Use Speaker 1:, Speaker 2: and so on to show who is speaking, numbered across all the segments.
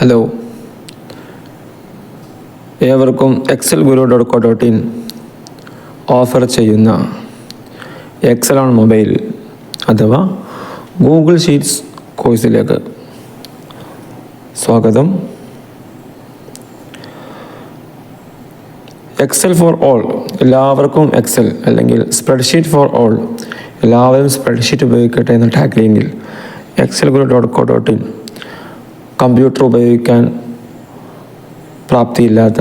Speaker 1: Hello, ഏവർക്കും excelguru.co.in offer ചെയ്യുന്ന Excel on mobile അഥവാ ഗൂഗിൾ ഷീറ്റ്സ് കോഴ്സിലേക്ക് സ്വാഗതം. എക്സൽ ഫോർ ഓൾ, എല്ലാവർക്കും എക്സൽ അല്ലെങ്കിൽ സ്പ്രെഡ്ഷീറ്റ് ഫോർ ഓൾ, എല്ലാവരും സ്പ്രെഡ്ഷീറ്റ് ഉപയോഗിക്കട്ടെ എന്ന ടാഗ് ലൈനിൽ excelguru.co.in കമ്പ്യൂട്ടർ ഉപയോഗിക്കാൻ പ്രാപ്തിയില്ലാത്ത,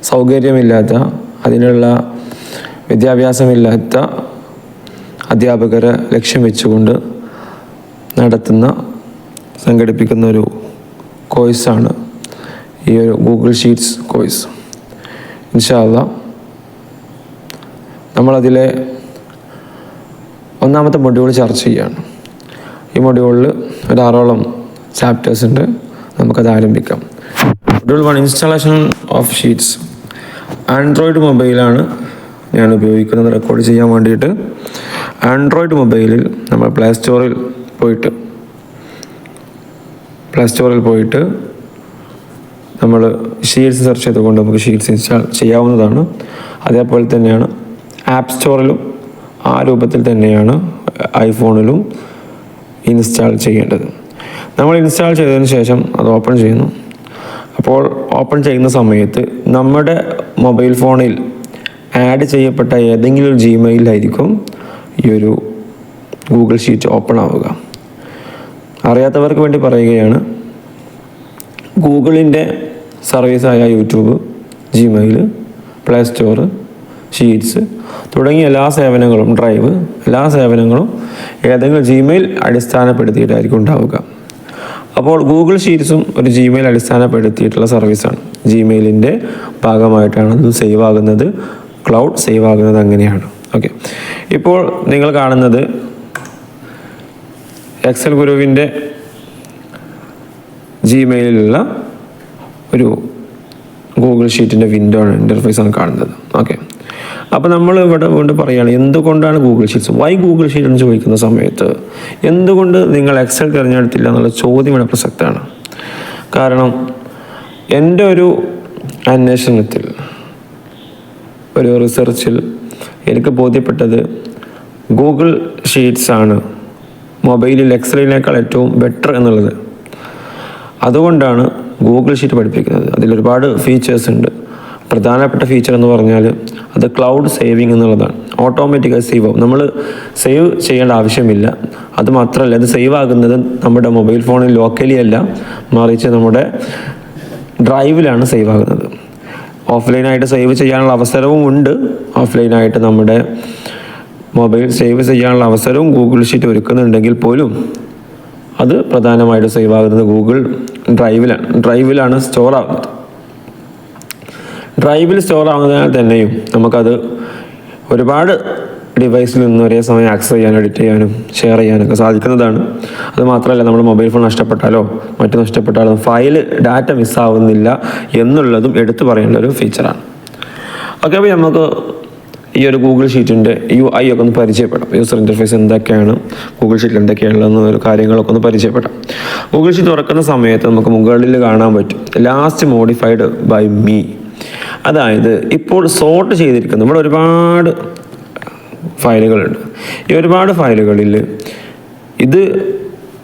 Speaker 1: സൗകര്യമില്ലാത്ത, അതിനുള്ള വിദ്യാഭ്യാസമില്ലാത്ത അധ്യാപകരെ ലക്ഷ്യം വെച്ചുകൊണ്ട് സംഘടിപ്പിക്കുന്ന ഒരു കോഴ്സാണ് ഈ ഒരു ഗൂഗിൾ ഷീറ്റ്സ് കോഴ്സ്. ഇൻഷാ അല്ലാഹ് നമ്മളതിലെ ഒന്നാമത്തെ മൊഡ്യൂൾ ചർച്ച ചെയ്യുകയാണ്. ഈ മൊഡ്യൂളിൽ ഒരു 6ഓളം ചാപ്റ്റേഴ്സ് ഉണ്ട്. നമുക്കത് ആരംഭിക്കാം. Module 1, installation of sheets. Android മൊബൈലാണ് ഞാൻ ഉപയോഗിക്കുന്നത് റെക്കോർഡ് ചെയ്യാൻ വേണ്ടിയിട്ട്. ആൻഡ്രോയിഡ് മൊബൈലിൽ നമ്മൾ പ്ലേ സ്റ്റോറിൽ പോയിട്ട് നമ്മൾ ഷീറ്റ്സ് സെർച്ച് ചെയ്തുകൊണ്ട് നമുക്ക് ഷീറ്റ്സ് ഇൻസ്റ്റാൾ ചെയ്യാവുന്നതാണ്. അതേപോലെ തന്നെയാണ് ആപ്പ് സ്റ്റോറിലും ആ രൂപത്തിൽ തന്നെയാണ് ഐഫോണിലും ഇൻസ്റ്റാൾ ചെയ്യേണ്ടത്. നമ്മൾ ഇൻസ്റ്റാൾ ചെയ്തതിന് ശേഷം അത് ഓപ്പൺ ചെയ്യുന്നു. അപ്പോൾ ഓപ്പൺ ചെയ്യുന്ന സമയത്ത് നമ്മുടെ മൊബൈൽ ഫോണിൽ ആഡ് ചെയ്യപ്പെട്ട ഏതെങ്കിലും ഒരു ജിമെയിലായിരിക്കും ഈ ഒരു ഗൂഗിൾ ഷീറ്റ് ഓപ്പൺ ആവുക. അറിയാത്തവർക്ക് വേണ്ടി പറയുകയാണ്, ഗൂഗിളിൻ്റെ സർവീസായ YouTube, Gmail, play store, sheets തുടങ്ങിയ എല്ലാ സേവനങ്ങളും, ഡ്രൈവ്, എല്ലാ സേവനങ്ങളും ഏതെങ്കിലും ജിമെയിൽ അടിസ്ഥാനപ്പെടുത്തിയിട്ടായിരിക്കും ഉണ്ടാവുക. അപ്പോൾ ഗൂഗിൾ ഷീറ്റ്സും ഒരു ജിമെയിൽ അടിസ്ഥാനപ്പെടുത്തിയിട്ടുള്ള സർവീസാണ്. ജിമെയിലിൻ്റെ ഭാഗമായിട്ടാണ് അത് സേവ് ആകുന്നത്, ക്ലൗഡ് സേവ് ആകുന്നത് അങ്ങനെയാണ്. ഓക്കെ, ഇപ്പോൾ നിങ്ങൾ കാണുന്നത് എക്സൽ ഗുരുവിൻ്റെ ജിമെയിലുള്ള ഒരു ഗൂഗിൾ ഷീറ്റിൻ്റെ വിൻഡോ ആണ്, ഇൻ്റർഫേസാണ് കാണുന്നത്. ഓക്കെ, അപ്പോൾ നമ്മൾ ഇവിടെ വീണ്ടും പറയുകയാണ്, എന്തുകൊണ്ടാണ് Google sheets, why Google sheet എന്ന് ചോദിക്കുന്ന സമയത്ത് എന്തുകൊണ്ട് നിങ്ങൾ എക്സൽ തിരഞ്ഞെടുത്തില്ല എന്നുള്ള ചോദ്യം ഇവിടെ പ്രസക്തമാണ്. കാരണം എൻ്റെ ഒരു അന്വേഷണത്തിൽ, ഒരു റിസർച്ചിൽ എനിക്ക് ബോധ്യപ്പെട്ടത് ഗൂഗിൾ ഷീറ്റ്സ് ആണ് മൊബൈലിൽ എക്സലിനേക്കാൾ ഏറ്റവും ബെറ്റർ എന്നുള്ളത്. അതുകൊണ്ടാണ് ഗൂഗിൾ ഷീറ്റ് പഠിപ്പിക്കുന്നത്. അതിലൊരുപാട് ഫീച്ചേഴ്സ് ഉണ്ട്. പ്രധാനപ്പെട്ട ഫീച്ചർ എന്ന് പറഞ്ഞാൽ അത് ക്ലൗഡ് സേവിങ് എന്നുള്ളതാണ്. ഓട്ടോമാറ്റിക്കായി സേവ് ആവും, നമ്മൾ സേവ് ചെയ്യേണ്ട ആവശ്യമില്ല. അത് മാത്രമല്ല, ഇത് സേവ് ആകുന്നത് നമ്മുടെ മൊബൈൽ ഫോണിൽ ലോക്കലി അല്ല, മറിച്ച് നമ്മുടെ ഡ്രൈവിലാണ് സേവ് ആകുന്നത്. ഓഫ്ലൈനായിട്ട് സേവ് ചെയ്യാനുള്ള അവസരവും ഉണ്ട്. ഓഫ്ലൈനായിട്ട് നമ്മുടെ മൊബൈൽ സേവ് ചെയ്യാനുള്ള അവസരവും ഗൂഗിൾ ഷീറ്റ് ഒരുക്കുന്നുണ്ടെങ്കിൽ പോലും അത് പ്രധാനമായിട്ട് സേവ് ആകുന്നത് ഗൂഗിൾ ഡ്രൈവിലാണ് സ്റ്റോർ ആകുന്നത്. ഡ്രൈവിൽ സ്റ്റോർ ആകുന്നതിനാൽ തന്നെയും നമുക്കത് ഒരുപാട് ഡിവൈസിൽ നിന്ന് ഒരേ സമയം ആക്സസ് ചെയ്യാനും എഡിറ്റ് ചെയ്യാനും ഷെയർ ചെയ്യാനൊക്കെ സാധിക്കുന്നതാണ്. അത് മാത്രമല്ല, നമ്മുടെ മൊബൈൽ ഫോൺ നഷ്ടപ്പെട്ടാലോ മറ്റു നഷ്ടപ്പെട്ടാലോ ഡാറ്റ മിസ്സാവുന്നില്ല എന്നുള്ളതും എടുത്തു പറയേണ്ട ഒരു ഫീച്ചറാണ്. ഓക്കെ, അപ്പോൾ നമുക്ക് ഈ ഒരു ഗൂഗിൾ ഷീറ്റിൻ്റെ UI ഒക്കെ ഒന്ന് പരിചയപ്പെടാം. യൂസർ ഇൻ്റർഫേസ് എന്തൊക്കെയാണ്, ഗൂഗിൾ ഷീറ്റിൽ എന്തൊക്കെയാണെന്ന് ഒരു കാര്യങ്ങളൊക്കെ ഒന്ന് പരിചയപ്പെടാം. ഗൂഗിൾ ഷീറ്റ് തുറക്കുന്ന സമയത്ത് നമുക്ക് മുകളിൽ കാണാൻ പറ്റും ലാസ്റ്റ് മോഡിഫൈഡ് ബൈ മീ. അതായത് ഇപ്പോൾ സോർട്ട് ചെയ്തിരിക്കുന്ന നമ്മുടെ ഒരുപാട് ഫയലുകളുണ്ട്. ഈ ഒരുപാട് ഫയലുകളിൽ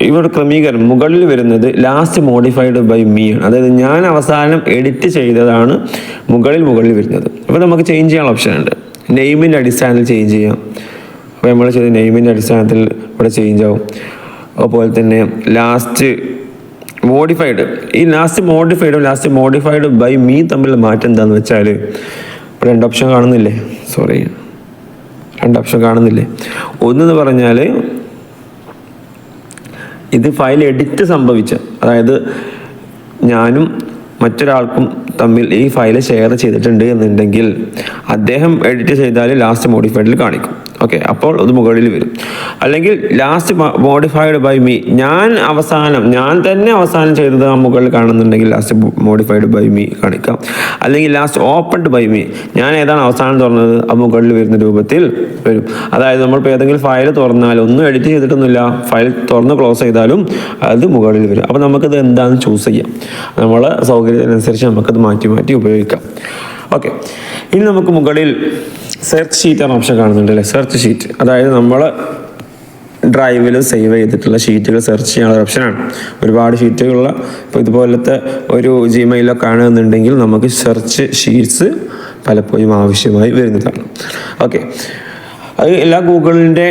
Speaker 1: ഇവിടെ ക്രമീകരണം മുകളിൽ വരുന്നത് ലാസ്റ്റ് മോഡിഫൈഡ് ബൈ മീ ആണ്. അതായത് ഞാൻ അവസാനം എഡിറ്റ് ചെയ്തതാണ് മുകളിൽ വരുന്നത്. അപ്പോൾ നമുക്ക് ചേഞ്ച് ചെയ്യാനുള്ള ഓപ്ഷൻ ഉണ്ട്. നെയിമിൻ്റെ അടിസ്ഥാനത്തിൽ ചേഞ്ച് ചെയ്യാം. അപ്പോൾ നമ്മൾ ചെയ്ത നെയിമിൻ്റെ അടിസ്ഥാനത്തിൽ ഇവിടെ ചേഞ്ച് ആവും. അതുപോലെ തന്നെ ലാസ്റ്റ് മോഡിഫൈഡ് ബൈ മീ തമ്മിലുള്ള മാറ്റം എന്താണെന്ന് വെച്ചാൽ, ഇപ്പോൾ രണ്ട് ഓപ്ഷൻ കാണുന്നില്ലേ. ഒന്നെന്ന് പറഞ്ഞാൽ ഇത് ഫയൽ എഡിറ്റ് സംഭവിച്ച, അതായത് ഞാനും മറ്റൊരാൾക്കും തമ്മിൽ ഈ ഫയൽ ഷെയർ ചെയ്തിട്ടുണ്ട് എന്നുണ്ടെങ്കിൽ അദ്ദേഹം എഡിറ്റ് ചെയ്താൽ ലാസ്റ്റ് മോഡിഫൈഡിൽ കാണിക്കും. ഓക്കെ, അപ്പോൾ അത് മുകളിൽ വരും. അല്ലെങ്കിൽ ലാസ്റ്റ് മോഡിഫൈഡ് ബൈ മീ, ഞാൻ തന്നെ അവസാനം ചെയ്തത് ആ മുകളിൽ കാണുന്നുണ്ടെങ്കിൽ ലാസ്റ്റ് മോഡിഫൈഡ് ബൈ മീ കാണിക്കാം. അല്ലെങ്കിൽ ലാസ്റ്റ് ഓപ്പൺഡ് ബൈ മീ, ഞാൻ ഏതാണ് അവസാനം തുറന്നത് ആ മുകളിൽ വരുന്ന രൂപത്തിൽ വരും. അതായത് നമ്മളിപ്പോൾ ഏതെങ്കിലും ഫയൽ തുറന്നാൽ ഒന്നും എഡിറ്റ് ചെയ്തിട്ടൊന്നുമില്ല, ഫയൽ തുറന്ന് ക്ലോസ് ചെയ്താലും അത് മുകളിൽ വരും. അപ്പോൾ നമുക്കത് എന്താണെന്ന് ചൂസ് ചെയ്യാം, നമ്മളെ സൗകര്യത്തിനനുസരിച്ച് നമുക്കത് മാറ്റി മാറ്റി ഉപയോഗിക്കാം. ഓക്കെ, ഇനി നമുക്ക് മുകളിൽ സെർച്ച് ഷീറ്റ് എന്ന ഓപ്ഷൻ കാണുന്നുണ്ട് അല്ലേ? സെർച്ച് ഷീറ്റ്, അതായത് നമ്മൾ ഡ്രൈവിൽ സേവ് ചെയ്തിട്ടുള്ള ഷീറ്റുകൾ സെർച്ച് ചെയ്യാനുള്ള ഓപ്ഷനാണ്. ഒരുപാട് ഷീറ്റുകളുള്ള ഇപ്പോൾ ഇതുപോലത്തെ ഒരു ജിമെയിലൊക്കെ ആണെന്നുണ്ടെങ്കിൽ നമുക്ക് സെർച്ച് ഷീറ്റ്സ് പലപ്പോഴും ആവശ്യമായി വരുന്നതാണ്. ഓക്കെ, അത് എല്ലാ ഗൂഗിളിൻ്റെ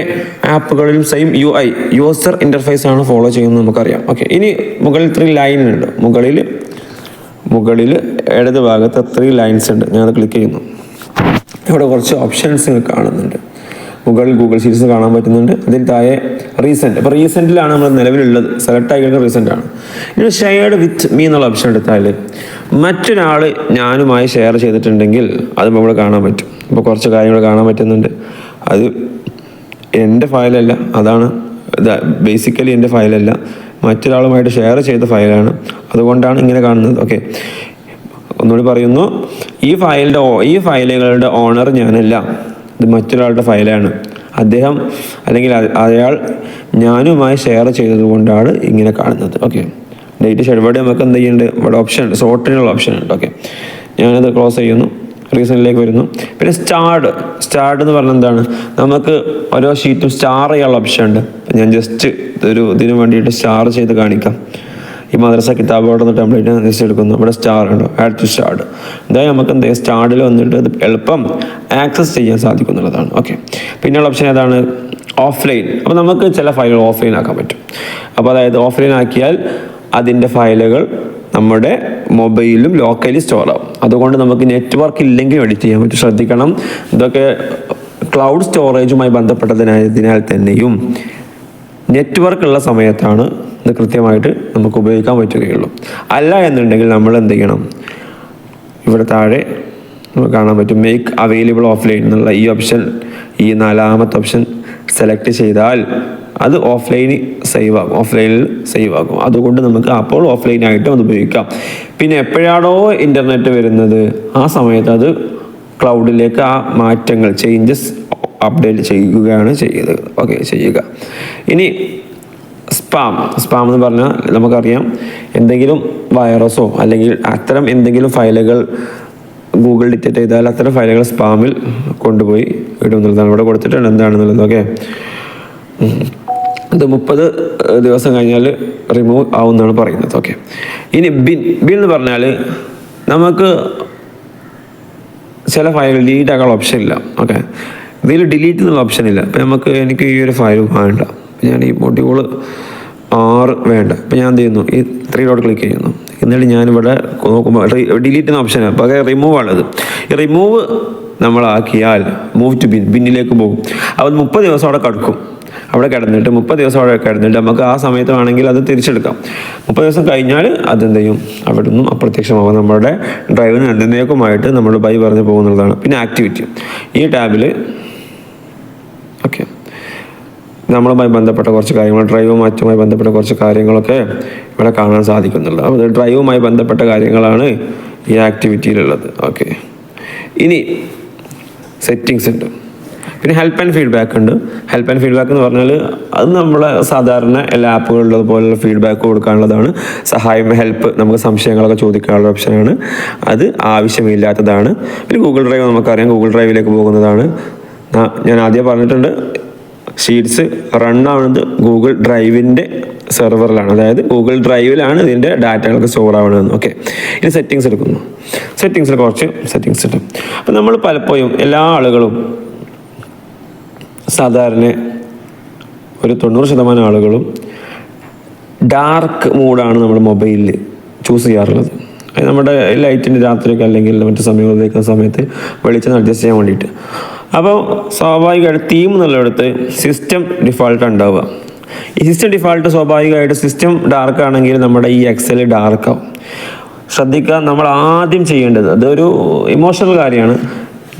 Speaker 1: ആപ്പുകളിലും സെയിം UI യൂസർ ഇൻ്റർഫേസ് ആണ് ഫോളോ ചെയ്യുന്നത് നമുക്കറിയാം. ഓക്കെ, ഇനി മുകളിൽ 3 ലൈൻ ഉണ്ട്. മുകളിൽ ഇടത് ഭാഗത്ത് 3 ലൈൻസ് ഉണ്ട്. ഞാനത് ക്ലിക്ക് ചെയ്യുന്നു. ഇവിടെ കുറച്ച് ഓപ്ഷൻസ് കാണുന്നുണ്ട്. മുകളിൽ ഗൂഗിൾ ഷീറ്റ്സ് കാണാൻ പറ്റുന്നുണ്ട്. അതിൽ താഴെ റീസെൻറ്റ്, അപ്പോൾ റീസെൻറ്റിലാണ് നമ്മൾ നിലവിലുള്ളത്, സെലക്ട് ആയി കഴിഞ്ഞാൽ റീസെൻ്റ് ആണ്. ഇനി ഷെയർഡ് വിത്ത് മീ എന്നുള്ള ഓപ്ഷൻ എടുത്താൽ മറ്റൊരാൾ ഞാനുമായി ഷെയർ ചെയ്തിട്ടുണ്ടെങ്കിൽ അത് നമ്മൾ കാണാൻ പറ്റും. ഇപ്പോൾ കുറച്ച് കാര്യങ്ങൾ കാണാൻ പറ്റുന്നുണ്ട്. അത് എൻ്റെ ഫയലല്ല, അതാണ് ബേസിക്കലി എൻ്റെ ഫയലല്ല, മറ്റൊരാളുമായിട്ട് ഷെയർ ചെയ്ത ഫയലാണ്, അതുകൊണ്ടാണ് ഇങ്ങനെ കാണുന്നത്. ഓക്കെ, ഒന്നുകൂടി പറയുന്നു, ഈ ഫയലുകളുടെ ഓണർ ഞാനല്ല, ഇത് മറ്റൊരാളുടെ ഫയലാണ്. അദ്ദേഹം അല്ലെങ്കിൽ അയാൾ ഞാനുമായി ഷെയർ ചെയ്തത് കൊണ്ടാണ് ഇങ്ങനെ കാണുന്നത്. ഓക്കെ, ഡേറ്റ് ഷെഡ് ഇവിടെ നമുക്ക് എന്ത് ചെയ്യുന്നുണ്ട്, ഇവിടെ ഓപ്ഷൻ ഉണ്ട്, സോർട്ടിനുള്ള ഓപ്ഷൻ ഉണ്ട്. ഓക്കെ, ഞാനത് ക്ലോസ് ചെയ്യുന്നു, റീസണിലേക്ക് വരുന്നു. പിന്നെ സ്റ്റാർഡ് എന്ന് പറഞ്ഞാൽ എന്താണ്, നമുക്ക് ഓരോ ഷീറ്റും സ്റ്റാർ ചെയ്യാനുള്ള ഓപ്ഷൻ ഉണ്ട്. ഞാൻ ജസ്റ്റ് ഇതിന് വേണ്ടിയിട്ട് സ്റ്റാർ ചെയ്ത് കാണിക്കാം. ഈ മദ്രസ കിതാബോടെ ടെംപ്ലേറ്റ് ജസ്റ്റ് എടുക്കുന്നു. ഇവിടെ സ്റ്റാർ ഉണ്ടോ, ആഡ് ടു സ്റ്റാർഡ്. അതായത് നമുക്ക് എന്ത് സ്റ്റാർഡിൽ വന്നിട്ട് അത് എളുപ്പം ആക്സസ് ചെയ്യാൻ സാധിക്കും എന്നുള്ളതാണ്. ഓക്കെ, പിന്നെയുള്ള ഓപ്ഷൻ ഏതാണ്, ഓഫ്ലൈൻ. അപ്പോൾ നമുക്ക് ചില ഫയലുകൾ ഓഫ്ലൈൻ ആക്കാൻ പറ്റും. അപ്പോൾ അതായത് ഓഫ്ലൈൻ ആക്കിയാൽ അതിൻ്റെ ഫയലുകൾ നമ്മുടെ മൊബൈലിലും ലോക്കലി സ്റ്റോർ ആവും. അതുകൊണ്ട് നമുക്ക് നെറ്റ്വർക്ക് ഇല്ലെങ്കിലും എഡിറ്റ് ചെയ്യാൻ പറ്റും. ശ്രദ്ധിക്കണം, ഇതൊക്കെ ക്ലൗഡ് സ്റ്റോറേജുമായി ബന്ധപ്പെട്ടതിനാൽ തന്നെയും നെറ്റ്വർക്ക് ഉള്ള സമയത്താണ് ഇത് കൃത്യമായിട്ട് നമുക്ക് ഉപയോഗിക്കാൻ പറ്റുകയുള്ളൂ. അല്ല എന്നുണ്ടെങ്കിൽ നമ്മൾ എന്ത് ചെയ്യണം, ഇവിടെ താഴെ നമുക്ക് കാണാൻ പറ്റും മേക്ക് അവൈലബിൾ ഓഫ്ലൈൻ എന്നുള്ള ഈ ഓപ്ഷൻ, ഈ 4ാമത്തെ ഓപ്ഷൻ സെലക്ട് ചെയ്താൽ അത് ഓഫ്ലൈനിൽ സേവ് ആകും. അതുകൊണ്ട് നമുക്ക് അപ്പോൾ ഓഫ്ലൈനായിട്ടും അത് ഉപയോഗിക്കാം. പിന്നെ എപ്പോഴാണോ ഇൻ്റർനെറ്റ് വരുന്നത് ആ സമയത്ത് അത് ക്ലൗഡിലേക്ക് ആ മാറ്റങ്ങൾ ചേഞ്ചസ് അപ്ഡേറ്റ് ചെയ്യുകയാണ് ചെയ്യുക. ഇനി സ്പാം എന്ന് പറഞ്ഞാൽ നമുക്കറിയാം, എന്തെങ്കിലും വൈറസോ അല്ലെങ്കിൽ അത്തരം എന്തെങ്കിലും ഫയലുകൾ ഗൂഗിൾ ഡിറ്റക്ട് ചെയ്താൽ അത്തരം ഫയലുകൾ സ്പാമിൽ കൊണ്ടുപോയി ഇടും എന്നുള്ളതാണ് ഇവിടെ കൊടുത്തിട്ടുണ്ട് എന്താണെന്നുള്ളത്. ഓക്കെ, അത് 30 ദിവസം കഴിഞ്ഞാൽ റിമൂവ് ആവുമെന്നാണ് പറയുന്നത്. ഓക്കെ, ഇനി ബിൻ എന്ന് പറഞ്ഞാൽ നമുക്ക് ചില ഫയലുകൾ ഡിലീറ്റ് ആക്കാനുള്ള ഓപ്ഷൻ ഇല്ല. ഓക്കെ, ഇതിൽ ഡിലീറ്റ് എന്നുള്ള ഓപ്ഷൻ ഇല്ല. അപ്പം എനിക്ക് ഈ ഒരു ഫയൽ വേണ്ട, ഞാൻ ഈ മൊഡ്യൂൾ 6 വേണ്ട. അപ്പം ഞാൻ എന്ത് ചെയ്യുന്നു, ഈ 3 ഡോട്ട് ക്ലിക്ക് ചെയ്യുന്നു. എന്നിട്ട് ഞാനിവിടെ നോക്കുമ്പോൾ ഡിലീറ്റ് എന്ന ഓപ്ഷനാണ്, പകരം റിമൂവ് ആണത്. ഈ റിമൂവ് നമ്മളാക്കിയാൽ മൂവ് ടു ബിന്നിലേക്ക് പോകും. അപ്പോൾ 30 ദിവസം അവിടെ കിടക്കും. അവിടെ കിടന്നിട്ട് 30 ദിവസം അവിടെ കിടന്നിട്ട് നമുക്ക് ആ സമയത്ത് വേണമെങ്കിൽ അത് തിരിച്ചെടുക്കാം. 30 ദിവസം കഴിഞ്ഞാൽ അതെന്ത് ചെയ്യും, അവിടെ നിന്നും അപ്രത്യക്ഷമാകും. നമ്മുടെ ഡ്രൈവിന് എന്നേക്കുമായിട്ട് നമ്മൾ ബൈ പറഞ്ഞ് പോകുന്നതാണ്. പിന്നെ ആക്ടിവിറ്റി, ഈ ടാബിൽ ഓക്കെ നമ്മളുമായി ബന്ധപ്പെട്ട കുറച്ച് കാര്യങ്ങൾ, ഡ്രൈവും മറ്റുമായി ബന്ധപ്പെട്ട കുറച്ച് കാര്യങ്ങളൊക്കെ ഇവിടെ കാണാൻ സാധിക്കുന്നുണ്ട്. അപ്പോൾ ഡ്രൈവുമായി ബന്ധപ്പെട്ട കാര്യങ്ങളാണ് ഈ ആക്ടിവിറ്റിയിലുള്ളത്. ഓക്കെ, ഇനി സെറ്റിങ്സ് ഉണ്ട്. പിന്നെ ഹെൽപ്പ് ആൻഡ് ഫീഡ്ബാക്ക് ഉണ്ട്. ഹെൽപ്പ് ആൻഡ് ഫീഡ്ബാക്ക് എന്ന് പറഞ്ഞാൽ അത് നമ്മളെ സാധാരണ എല്ലാ ആപ്പുകളിലും പോലുള്ള ഫീഡ്ബാക്ക് കൊടുക്കാനുള്ളതാണ്. ഹെൽപ്പ്, നമുക്ക് സംശയങ്ങളൊക്കെ ചോദിക്കാനുള്ള ഓപ്ഷനാണ്. അത് ആവശ്യമില്ലാത്തതാണ്. പിന്നെ ഗൂഗിൾ ഡ്രൈവ് നമുക്കറിയാം, ഗൂഗിൾ ഡ്രൈവിലേക്ക് പോകുന്നതാണ്. ഞാൻ ആദ്യം പറഞ്ഞിട്ടുണ്ട്, ഷീറ്റ്സ് റൺ ആവുന്നത് ഗൂഗിൾ ഡ്രൈവിൻ്റെ സെർവറിലാണ്, അതായത് ഗൂഗിൾ ഡ്രൈവിലാണ് ഇതിൻ്റെ ഡാറ്റകളൊക്കെ സ്റ്റോർ ആവണമെന്ന്. ഓക്കെ, ഇനി സെറ്റിങ്സ് എടുക്കുന്നു. സെറ്റിങ്സിൽ കുറച്ച് സെറ്റിങ്സ് ഉണ്ട്. അപ്പം നമ്മൾ പലപ്പോഴും എല്ലാ ആളുകളും സാധാരണ ഒരു 90% ആളുകളും ഡാർക്ക് മോഡാണ് നമ്മുടെ മൊബൈലിൽ ചൂസ് ചെയ്യാറുള്ളത്. അത് നമ്മുടെ ലൈറ്റിൻ്റെ രാത്രിയൊക്കെ അല്ലെങ്കിൽ മറ്റു സമയങ്ങൾ ഉപയോഗിക്കുന്ന സമയത്ത് വെളിച്ചം അഡ്ജസ്റ്റ് ചെയ്യാൻ വേണ്ടിയിട്ട്. അപ്പോൾ സ്വാഭാവികമായിട്ട് തീം എന്നുള്ളിടത്ത് സിസ്റ്റം ഡിഫാൾട്ട് ഉണ്ടാവുക. ഈ സിസ്റ്റം ഡിഫാൾട്ട് സ്വാഭാവികമായിട്ട് സിസ്റ്റം ഡാർക്ക് ആണെങ്കിൽ നമ്മുടെ ഈ എക്സൽ ഡാർക്കാവും. ശ്രദ്ധിക്കുക, നമ്മൾ ആദ്യം ചെയ്യേണ്ടത്, അതൊരു ഇമോഷണൽ കാര്യമാണ്,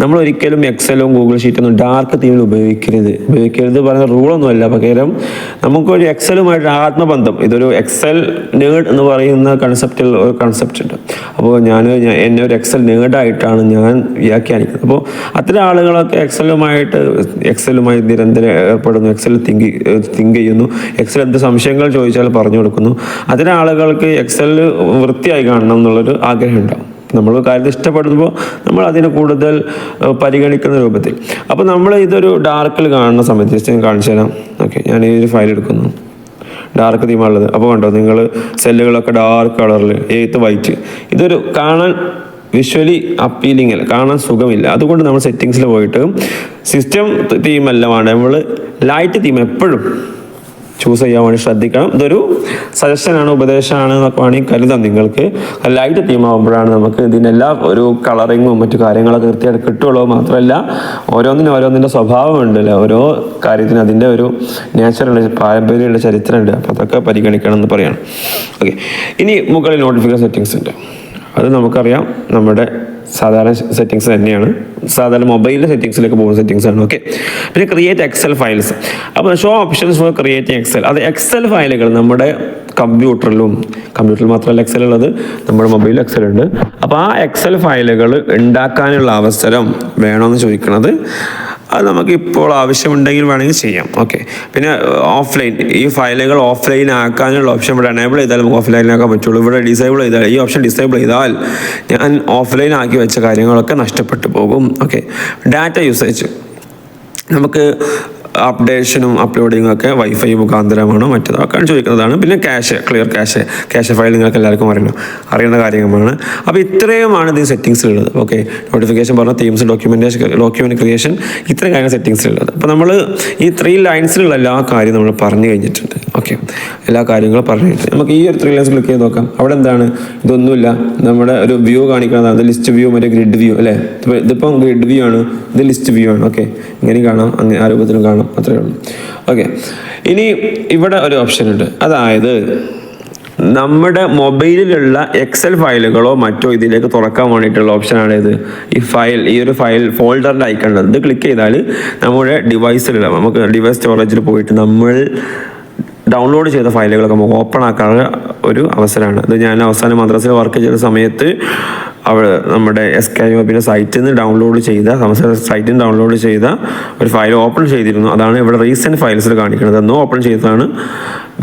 Speaker 1: നമ്മൾ ഒരിക്കലും എക്സലും ഗൂഗിൾ ഷീറ്റൊന്നും ഡാർക്ക് തീമിൽ ഉപയോഗിക്കരുത് പറയുന്ന റൂളൊന്നുമല്ല. പകരം നമുക്കൊരു എക്സലുമായിട്ട് ആത്മബന്ധം, ഇതൊരു എക്സൽ നേർഡ് എന്ന് പറയുന്ന ഒരു കൺസെപ്റ്റ് ഉണ്ട്. അപ്പോൾ എന്നെ ഒരു എക്സൽ നേർഡായിട്ടാണ് ഞാൻ വ്യാഖ്യാനിക്കുന്നത്. അപ്പോൾ അത്തരം ആളുകളൊക്കെ എക്സലുമായി നിരന്തരം ഏർപ്പെടുന്നു, എക്സൽ തിങ്ക് ചെയ്യുന്നു, എക്സൽ എന്ത് സംശയങ്ങൾ ചോദിച്ചാൽ പറഞ്ഞു കൊടുക്കുന്നു. അത്തരം ആളുകൾക്ക് എക്സൽ വൃത്തിയായി കാണണം എന്നുള്ളൊരു ആഗ്രഹം ഉണ്ടാവും. നമ്മൾ കാര്യത്തിൽ ഇഷ്ടപ്പെടുമ്പോൾ നമ്മൾ അതിനെ കൂടുതൽ പരിഗണിക്കുന്ന രൂപത്തിൽ. അപ്പോൾ നമ്മൾ ഇതൊരു ഡാർക്കിൽ കാണുന്ന സമയത്ത് ജസ്റ്റ് ഞാൻ കാണിച്ചു തരാം. ഓക്കെ, ഞാൻ ഈ ഒരു ഫയൽ എടുക്കുന്നു, ഡാർക്ക് തീമാണുള്ളത്. അപ്പോൾ കണ്ടോ നിങ്ങൾ സെല്ലുകളൊക്കെ ഡാർക്ക് കളറിൽ, എയ്ത്ത് വൈറ്റ്. ഇതൊരു കാണാൻ വിഷ്വലി അപ്പീലിംഗ് അല്ല, കാണാൻ സുഖമില്ല. അതുകൊണ്ട് നമ്മൾ സെറ്റിങ്സിൽ പോയിട്ട് സിസ്റ്റം തീമെല്ലാമാണ് നമ്മൾ ലൈറ്റ് തീം എപ്പോഴും ചൂസ് ചെയ്യാൻ വേണ്ടി ശ്രദ്ധിക്കണം. ഇതൊരു സജഷനാണ്, ഉപദേശമാണ് എന്നൊക്കെ വേണമെങ്കിൽ കരുതാം നിങ്ങൾക്ക്. ലൈറ്റ് തീം ആകുമ്പോഴാണ് നമുക്ക് ഇതിനെല്ലാം ഒരു കളറിങ്ങും മറ്റു കാര്യങ്ങളൊക്കെ കൃത്യമായിട്ട് കിട്ടുള്ളൂ. മാത്രമല്ല ഓരോന്നിൻ്റെ സ്വഭാവം ഉണ്ടല്ലോ, ഓരോ കാര്യത്തിന് അതിൻ്റെ ഒരു നേച്ചറുണ്ട്, പാരമ്പര്യമുള്ള ചരിത്രമുണ്ട്. അപ്പോൾ അതൊക്കെ പരിഗണിക്കണം എന്ന് പറയണം. ഓക്കെ, ഇനി മുകളിൽ നോട്ടിഫിക്കേഷൻ സെറ്റിങ്സ് ഉണ്ട്. അത് നമുക്കറിയാം, നമ്മുടെ സാധാരണ സെറ്റിങ്സ് തന്നെയാണ്, സാധാരണ മൊബൈലിലെ സെറ്റിങ്സിലേക്ക് പോകുന്ന സെറ്റിങ്സ് ആണ്. ഓക്കെ, പിന്നെ ക്രിയേറ്റ് എക്സൽ ഫയൽസ്. അപ്പോൾ show options for creating Excel. അത് എക്സൽ ഫയലുകൾ നമ്മുടെ കമ്പ്യൂട്ടറിൽ മാത്രമല്ല എക്സൽ ഉള്ളത്, നമ്മുടെ മൊബൈലിൽ എക്സൽ ഉണ്ട്. അപ്പോൾ ആ എക്സൽ ഫയലുകൾ ഉണ്ടാക്കാനുള്ള അവസരം വേണമെന്ന് ചോദിക്കുന്നത്, അത് നമുക്ക് ഇപ്പോൾ ആവശ്യമുണ്ടെങ്കിൽ വേണമെങ്കിൽ ചെയ്യാം. ഓക്കെ, പിന്നെ ഓഫ്ലൈൻ, ഈ ഫയലുകൾ ഓഫ്ലൈൻ ആക്കാനുള്ള ഓപ്ഷൻ ഇവിടെ എനേബിൾ ചെയ്താൽ നമുക്ക് ഓഫ്ലൈനാക്കാൻ പറ്റുള്ളൂ. ഇവിടെ ഡിസേബിൾ ചെയ്താൽ, ഈ ഓപ്ഷൻ ഡിസേബിൾ ചെയ്താൽ ഞാൻ ഓഫ്ലൈൻ ആക്കി വെച്ച കാര്യങ്ങളൊക്കെ നഷ്ടപ്പെട്ടു പോകും. ഓക്കെ, ഡാറ്റ യൂസേജ്, നമുക്ക് അപ്ഡേഷനും അപ്ലോഡിങ്ങും ഒക്കെ വൈഫൈ മുഖാന്തരമാണോ മറ്റേതൊക്കെയാണ് ചോദിക്കുന്നതാണ്. പിന്നെ ക്ലിയർ ക്യാഷ് ഫയൽ നിങ്ങൾക്ക് എല്ലാവർക്കും അറിയുന്ന കാര്യങ്ങളാണ്. അപ്പോൾ ഇത്രയുമാണ് ഇതിന് സെറ്റിങ്സിലുള്ളത്. ഓക്കെ, നോട്ടിഫിക്കേഷൻ പറഞ്ഞ തീംസ്, ഡോക്യുമെന്റ് ക്രിയേഷൻ, ഇത്രയും കാര്യങ്ങൾ സെറ്റിങ്സിലുള്ളത്. അപ്പോൾ നമ്മൾ ഈ 3 ലൈൻസിലുള്ള എല്ലാ കാര്യവും നമ്മൾ പറഞ്ഞു കഴിഞ്ഞിട്ടുണ്ട്. ഓക്കെ, എല്ലാ കാര്യങ്ങളും പറഞ്ഞിട്ട് നമുക്ക് ഈ ഒരു 3 ലൈൻസ് ക്ലിക്ക് ചെയ്ത് നോക്കാം. അവിടെ എന്താണ്, ഇതൊന്നുമില്ല, നമ്മുടെ ഒരു വ്യൂ കാണിക്കുന്നതാണ്. അത് ലിസ്റ്റ് വ്യൂ, മറ്റേ ഗ്രിഡ് വ്യൂ അല്ലേ. ഇതിപ്പം ഗ്രിഡ് വ്യൂ ആണ്, ഇത് ലിസ്റ്റ് വ്യൂ ആണ്. ഓക്കെ, ഇങ്ങനെയും കാണാം, അങ്ങനെ ആ രൂപത്തിലും കാണാം, അത്രയേ ഉള്ളൂ. ഓക്കെ, ഇനി ഇവിടെ ഒരു ഓപ്ഷൻ ഉണ്ട്. അതായത് നമ്മുടെ മൊബൈലിലുള്ള എക്സൽ ഫയലുകളോ മറ്റോ ഇതിലേക്ക് തുറക്കാൻ വേണ്ടിയിട്ടുള്ള ഓപ്ഷനാണ് ഇത്. ഈ ഒരു ഫയൽ ഫോൾഡറിൻ്റെ ഐക്കൺ, ഇത് ക്ലിക്ക് ചെയ്താൽ നമ്മുടെ ഡിവൈസിലുള്ള, നമുക്ക് ഡിവൈസ് സ്റ്റോറേജിൽ പോയിട്ട് നമ്മൾ ഡൗൺലോഡ് ചെയ്ത ഫയലുകളൊക്കെ നമുക്ക് ഓപ്പൺ ആക്കാനുള്ള ഒരു അവസരമാണ്. ഇത് ഞാൻ അവസാനം മദ്രസയിൽ വർക്ക് ചെയ്ത സമയത്ത് നമ്മുടെ പിന്നെ സൈറ്റിൽ നിന്ന് ഡൗൺലോഡ് ചെയ്ത ഒരു ഫയൽ ഓപ്പൺ ചെയ്തിരുന്നു. അതാണ് ഇവിടെ റീസെൻറ്റ് ഫയൽസിൽ കാണിക്കുന്നത്. ഒന്നും ഓപ്പൺ ചെയ്തതാണ്,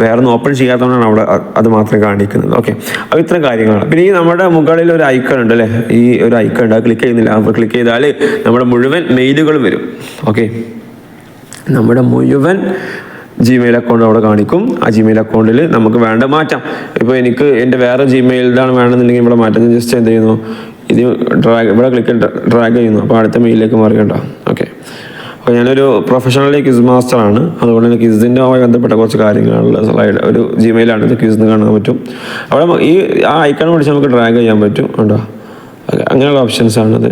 Speaker 1: വേറെ ഒന്നും ഓപ്പൺ ചെയ്യാത്തതുകൊണ്ടാണ് അവിടെ അത് മാത്രമേ കാണിക്കുന്നത്. ഓക്കെ, അപ്പോൾ ഇത്രയും കാര്യങ്ങളാണ്. പിന്നെ ഈ നമ്മുടെ മുകളിൽ ഒരു ഐക്കൺ ഉണ്ട് അല്ലേ, ഈ ഒരു ഐക്കൺ ഉണ്ട്, അത് ക്ലിക്ക് ചെയ്യുന്നില്ല. അപ്പോൾ ക്ലിക്ക് ചെയ്താൽ നമ്മുടെ മുഴുവൻ മെയിലുകളും വരും. ഓക്കെ, നമ്മുടെ മുഴുവൻ ജിമെയിൽ അക്കൗണ്ട് അവിടെ കാണിക്കും. ആ ജിമെയിൽ അക്കൗണ്ടിൽ നമുക്ക് വേണ്ട മാറ്റാം. ഇപ്പോൾ എനിക്ക് എൻ്റെ വേറെ ജിമെയിലാണ് വേണമെന്നുണ്ടെങ്കിൽ ഇവിടെ മാറ്റാം. ജസ്റ്റ് എന്ത് ചെയ്യുന്നു, ഇത് ഇവിടെ ഡ്രാഗ് ചെയ്യുന്നു. അപ്പോൾ അടുത്ത മെയിലിലേക്ക് മാറിക്കണ്ട. ഓക്കെ, അപ്പോൾ ഞാനൊരു പ്രൊഫഷണൽ ക്വിസ് മാസ്റ്ററാണ്. അതുകൊണ്ട് തന്നെ ക്വിസിൻ്റെമായി ബന്ധപ്പെട്ട കുറച്ച് കാര്യങ്ങളുള്ള സ്ലൈഡ് ഒരു ജിമെയിലാണ്. ഇത് ക്വിസിന് കാണാൻ പറ്റും. അവിടെ ആ ഐക്കൺ പിടിച്ച് നമുക്ക് ഡ്രാഗ് ചെയ്യാൻ പറ്റും. ഉണ്ടോ, അങ്ങനെയുള്ള ഓപ്ഷൻസാണിത്.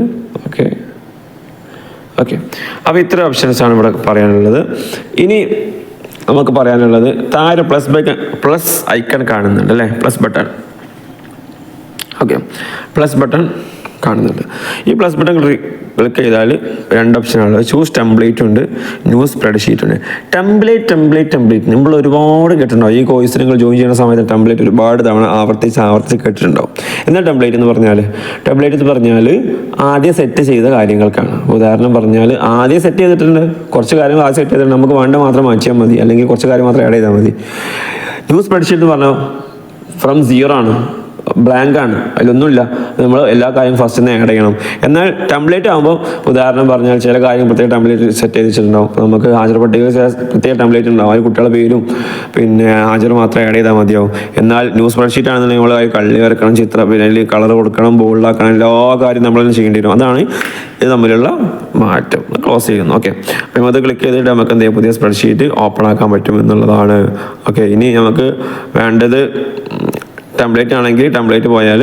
Speaker 1: ഓക്കെ, അപ്പോൾ ഇത്ര ഓപ്ഷൻസാണ് ഇവിടെ പറയാനുള്ളത്. ഇനി നമുക്ക് പറയാനുള്ളത്, താഴെ പ്ലസ് ഐക്കൺ കാണുന്നുണ്ട് അല്ലേ, plus button. Okay, plus button കാണുന്നുണ്ട്. ഈ പ്ലസ് ബട്ടൺ ക്ലിക്ക് ചെയ്താൽ 2 ഓപ്ഷനാണ്. ചൂസ് ടെംപ്ലേറ്റ് ഉണ്ട്, ന്യൂ സ്പ്രെഡ്ഷീറ്റ് ഉണ്ട്. ടെംപ്ലേറ്റ് നമ്മൾ ഒരുപാട് കേട്ടിട്ടുണ്ടാവും. ഈ കോഴ്സ് നിങ്ങൾ ജോയിൻ ചെയ്യുന്ന സമയത്ത് ടെംപ്ലേറ്റ് ഒരുപാട് തവണ ആവർത്തിച്ച് കേട്ടിട്ടുണ്ടാവും. എന്നാൽ ടെംപ്ലേറ്റ് എന്ന് പറഞ്ഞാൽ ആദ്യം സെറ്റ് ചെയ്ത കാര്യങ്ങൾക്കാണ്. ഉദാഹരണം പറഞ്ഞാൽ ആദ്യം സെറ്റ് ചെയ്തിട്ടുണ്ട്, കുറച്ച് കാര്യങ്ങൾ ആദ്യം സെറ്റ് ചെയ്തിട്ടുണ്ട്, നമുക്ക് വേണ്ട മാത്രം മാറ്റിയാൽ മതി, അല്ലെങ്കിൽ കുറച്ച് കാര്യം മാത്രം ആഡ് ചെയ്താൽ മതി. ന്യൂ സ്പ്രെഡ്ഷീറ്റ് എന്ന് പറഞ്ഞാൽ ഫ്രം 0 ആണ്, ബ്ലാങ്ക് ആണ്, അതിലൊന്നുമില്ല. നമ്മൾ എല്ലാ കാര്യം ഫസ്റ്റ് തന്നെ ആഡ് ചെയ്യണം. എന്നാൽ ടെംപ്ലേറ്റ് ആകുമ്പോൾ ഉദാഹരണം പറഞ്ഞാൽ ചില കാര്യം പ്രത്യേക ടെംപ്ലേറ്റ് സെറ്റ് ചെയ്ത് വെച്ചിട്ടുണ്ടാവും. നമുക്ക് ഹാജർ പട്ടികയിൽ പ്രത്യേക ടെംപ്ലേറ്റ് ഉണ്ടാവും, അതിൽ കുട്ടികളുടെ പേരും പിന്നെ ഹാജർ മാത്രമേ ആഡ് ചെയ്താൽ മതിയാവും. എന്നാൽ ന്യൂ സ്പ്രെഡ്ഷീറ്റ് ആണെന്നുണ്ടെങ്കിൽ നമ്മൾ അതിൽ കള്ളി വരക്കണം, ചിത്രം, പിന്നെ അതിൽ കളർ കൊടുക്കണം, ബോൾഡാക്കണം, എല്ലാ കാര്യം നമ്മൾ തന്നെ ചെയ്യേണ്ടി വരും. അതാണ് ഇത് തമ്മിലുള്ള മാറ്റം. ക്ലോസ് ചെയ്യുന്നു. ഓക്കെ, അപ്പം അത് ക്ലിക്ക് ചെയ്തിട്ട് നമുക്ക് എന്ത് ചെയ്യാം, പുതിയ സ്പ്രെഡ്ഷീറ്റ് ഓപ്പൺ ആക്കാൻ പറ്റും എന്നുള്ളതാണ്. ഓക്കെ, ഇനി നമുക്ക് വേണ്ടത് ടെംപ്ലേറ്റ് ആണെങ്കിൽ ടെംപ്ലേറ്റ് പോയാൽ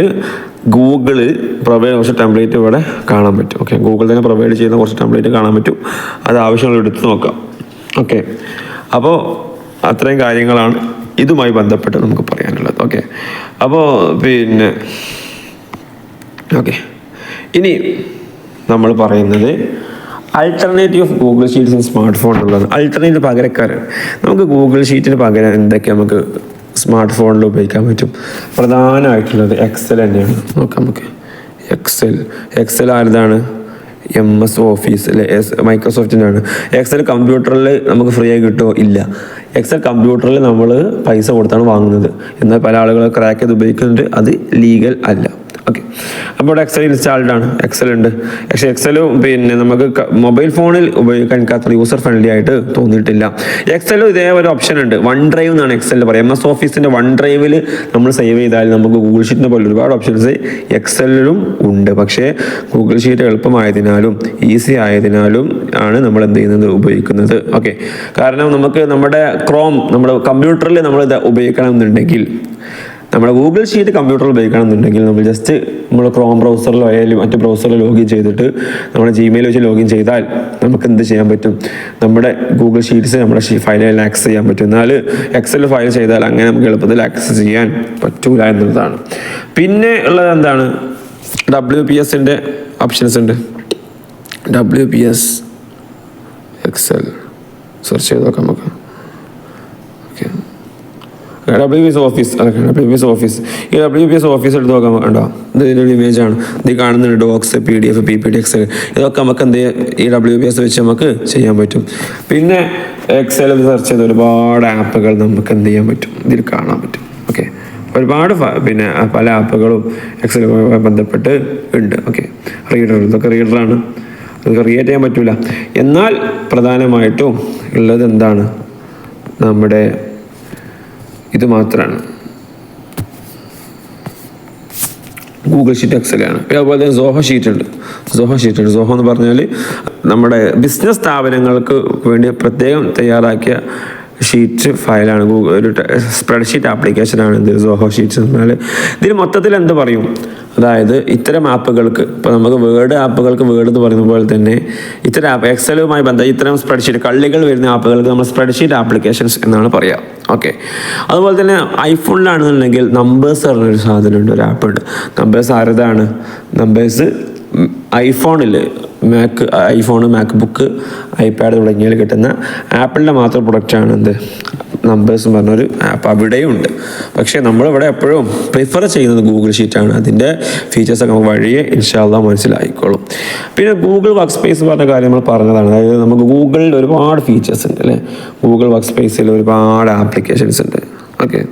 Speaker 1: ഗൂഗിളിൽ പ്രൊവൈഡ് കുറച്ച് ടെംപ്ലേറ്റ് ഇവിടെ കാണാൻ പറ്റും. ഓക്കെ, ഗൂഗിൾ തന്നെ പ്രൊവൈഡ് ചെയ്യുന്ന കുറച്ച് ടെംപ്ലേറ്റ് കാണാൻ പറ്റും. അത് ആവശ്യമുള്ള എടുത്ത് നോക്കാം. ഓക്കെ, അപ്പോൾ അത്രയും കാര്യങ്ങളാണ് ഇതുമായി ബന്ധപ്പെട്ട് നമുക്ക് പറയാനുള്ളത്. ഓക്കെ, അപ്പോൾ പിന്നെ ഓക്കെ, ഇനി നമ്മൾ പറയുന്നത് alternative of Google sheets in smart phone ഉള്ളത്. അൾട്ടർനേറ്റീവ് പകരക്കാരൻ. നമുക്ക് ഗൂഗിൾ ഷീറ്റിന് പകരം എന്തൊക്കെ നമുക്ക് സ്മാർട്ട് ഫോണിൽ ഉപയോഗിക്കാൻ പറ്റും? പ്രധാനമായിട്ടുള്ളത് എക്സൽ തന്നെയാണ്. നോക്കാം നമുക്ക്. എക്സൽ ആരുതാണ്? MS ഓഫീസ് അല്ലെ, മൈക്രോസോഫ്റ്റിൻ്റെ ആണ്. എക്സൽ കമ്പ്യൂട്ടറിൽ നമുക്ക് ഫ്രീ ആയി കിട്ടുമോ? ഇല്ല. എക്സൽ കമ്പ്യൂട്ടറിൽ നമ്മൾ പൈസ കൊടുത്താണ് വാങ്ങുന്നത്. എന്നാൽ പല ആളുകൾ ക്രാക്ക് ചെയ്ത് ഉപയോഗിക്കുന്നുണ്ട്. അത് ലീഗൽ അല്ല. ഓക്കെ, അപ്പോൾ ഇവിടെ എക്സൽ ഇൻസ്റ്റാൾഡ് ആണ്, എക്സൽ ഉണ്ട്. പക്ഷേ എക്സലും പിന്നെ നമുക്ക് മൊബൈൽ ഫോണിൽ ഉപയോഗിക്കാൻ എനിക്ക് അത്ര യൂസർ ഫ്രണ്ട്ലി ആയിട്ട് തോന്നിയിട്ടില്ല. എക്സലും ഇതേ ഒരു ഓപ്ഷൻ ഉണ്ട്, വൺ ഡ്രൈവ് എന്നാണ് എക്സലിൽ പറയുക. MS ഓഫീസിൻ്റെ വൺ ഡ്രൈവിൽ നമ്മൾ സേവ് ചെയ്താൽ നമുക്ക് ഗൂഗിൾ ഷീറ്റിനെ പോലെ ഒരുപാട് ഓപ്ഷൻസ് എക്സലിലും ഉണ്ട്. പക്ഷേ ഗൂഗിൾ ഷീറ്റ് എളുപ്പമായതിനാലും ഈസി ആയതിനാലും ആണ് നമ്മൾ എന്ത് ചെയ്യുന്നത്, ഉപയോഗിക്കുന്നത്. ഓക്കെ, കാരണം നമുക്ക് നമ്മുടെ നമ്മുടെ കമ്പ്യൂട്ടറിൽ നമ്മൾ ഇത് ഉപയോഗിക്കണമെന്നുണ്ടെങ്കിൽ, നമ്മുടെ ഗൂഗിൾ ഷീറ്റ് കമ്പ്യൂട്ടറിൽ ഉപയോഗിക്കണമെന്നുണ്ടെങ്കിൽ നമ്മൾ ജസ്റ്റ് നമ്മൾ ക്രോം ബ്രൗസറിലോ അല്ലെങ്കിൽ മറ്റ് ബ്രൗസറിൽ ലോഗിൻ ചെയ്തിട്ട് നമ്മുടെ ജിമെയിൽ വെച്ച് ലോഗിൻ ചെയ്താൽ നമുക്ക് എന്ത് ചെയ്യാൻ പറ്റും, നമ്മുടെ ഗൂഗിൾ ഷീറ്റ്സ് നമ്മുടെ ഫയലിൽ ആക്സസ് ചെയ്യാൻ പറ്റും. എന്നാൽ എക്സൽ ഫയൽ ചെയ്താൽ അങ്ങനെ നമുക്ക് എളുപ്പത്തിൽ ആക്സസ് ചെയ്യാൻ പറ്റൂല എന്നുള്ളതാണ്. പിന്നെ ഉള്ളത് എന്താണ്, WPSൻ്റെ ഓപ്ഷൻസ് ഉണ്ട്. WPS എക്സൽ സെർച്ച് ചെയ്ത് നോക്കാം നമുക്ക്. Okay, WPS office. WPS office. ഈ WPS ഓഫീസ് എടുത്ത് നോക്കാൻ കണ്ടോ, ഇതിൻ്റെ ഒരു ഇമേജാണ്. ഇത് കാണുന്നുണ്ട്. ഡോക്സ്, PDF, PPT, എക്സൽ, ഇതൊക്കെ നമുക്ക് എന്ത് ഈ WPS വെച്ച് നമുക്ക് ചെയ്യാൻ പറ്റും. പിന്നെ എക്സൽ സെർച്ച് ചെയ്ത് ഒരുപാട് ആപ്പുകൾ നമുക്ക് എന്ത് ചെയ്യാൻ പറ്റും, ഇതിൽ കാണാൻ പറ്റും. ഓക്കെ, ഒരുപാട് പിന്നെ പല ആപ്പുകളും എക്സലുമായി ബന്ധപ്പെട്ട് ഉണ്ട്. ഓക്കെ, ഇതൊക്കെ റീഡറാണ്, അതൊക്കെ ക്രിയേറ്റ് ചെയ്യാൻ പറ്റില്ല. എന്നാൽ പ്രധാനമായിട്ടും ഉള്ളത് എന്താണ്, നമ്മുടെ ഇത് മാത്രമാണ്, ഗൂഗിൾ ഷീറ്റ് എക്സലാണ്. അതുപോലെ തന്നെ സോഹോ ഷീറ്റ് ഉണ്ട്. സോഹോ എന്ന് പറഞ്ഞാൽ നമ്മുടെ ബിസിനസ് സ്ഥാപനങ്ങൾക്ക് വേണ്ടി പ്രത്യേകം തയ്യാറാക്കിയ ഷീറ്റ് ഫയലാണ്. ഒരു സ്പ്രെഡ്ഷീറ്റ് ആപ്ലിക്കേഷനാണ് ഇത് സോഹോ ഷീറ്റ്സ് എന്ന് പറഞ്ഞാൽ. ഇതിന് മൊത്തത്തിൽ എന്ത് പറയും, അതായത് ഇത്തരം ആപ്പുകൾക്ക്, ഇപ്പോൾ നമുക്ക് വേർഡ് ആപ്പുകൾക്ക് വേർഡ് എന്ന് പറയുന്ന പോലെ തന്നെ ഇത്തരം ആപ്പ് എക്സലുമായി ബന്ധം ഇത്തരം സ്പ്രെഡ്ഷീറ്റ് കള്ളികൾ വരുന്ന ആപ്പുകൾക്ക് നമ്മൾ സ്പ്രെഡ്ഷീറ്റ് ആപ്ലിക്കേഷൻസ് എന്നാണ് പറയുക. ഓക്കെ, അതുപോലെ തന്നെ ഐഫോണിലാണെന്നുണ്ടെങ്കിൽ നമ്പേഴ്സ് പറഞ്ഞൊരു സാധനമുണ്ട്, ഒരു ആപ്പ് ഉണ്ട്. നമ്പേഴ്സ് ആരതാണ്? നമ്പേഴ്സ് ഐഫോണിൽ ഐഫോൺ, മാക്ബുക്ക്, ഐപാഡ് തുടങ്ങിയതിൽ കിട്ടുന്ന ആപ്പിളിൻ്റെ മാത്രം പ്രൊഡക്റ്റാണ് എന്ത്, നമ്പേഴ്സ് എന്ന് പറഞ്ഞൊരു ആപ്പ്. അവിടെയും ഉണ്ട്. പക്ഷേ നമ്മളിവിടെ എപ്പോഴും പ്രിഫർ ചെയ്യുന്നത് ഗൂഗിൾ ഷീറ്റാണ്. അതിൻ്റെ ഫീച്ചേഴ്സൊക്കെ നമുക്ക് വഴിയെ ഇൻഷാ അല്ലാഹ് മനസ്സിലായിക്കോളും. പിന്നെ ഗൂഗിൾ വർക്ക് സ്പേസ് പറഞ്ഞ കാര്യം നമ്മൾ പറഞ്ഞതാണ്. അതായത് നമുക്ക് ഗൂഗിളിൽ ഒരുപാട് ഫീച്ചേഴ്സ് ഉണ്ട് അല്ലേ. ഗൂഗിൾ വർക്ക് സ്പേസിൽ ഒരുപാട് ആപ്ലിക്കേഷൻസ് ഉണ്ട്. ഓക്കെ,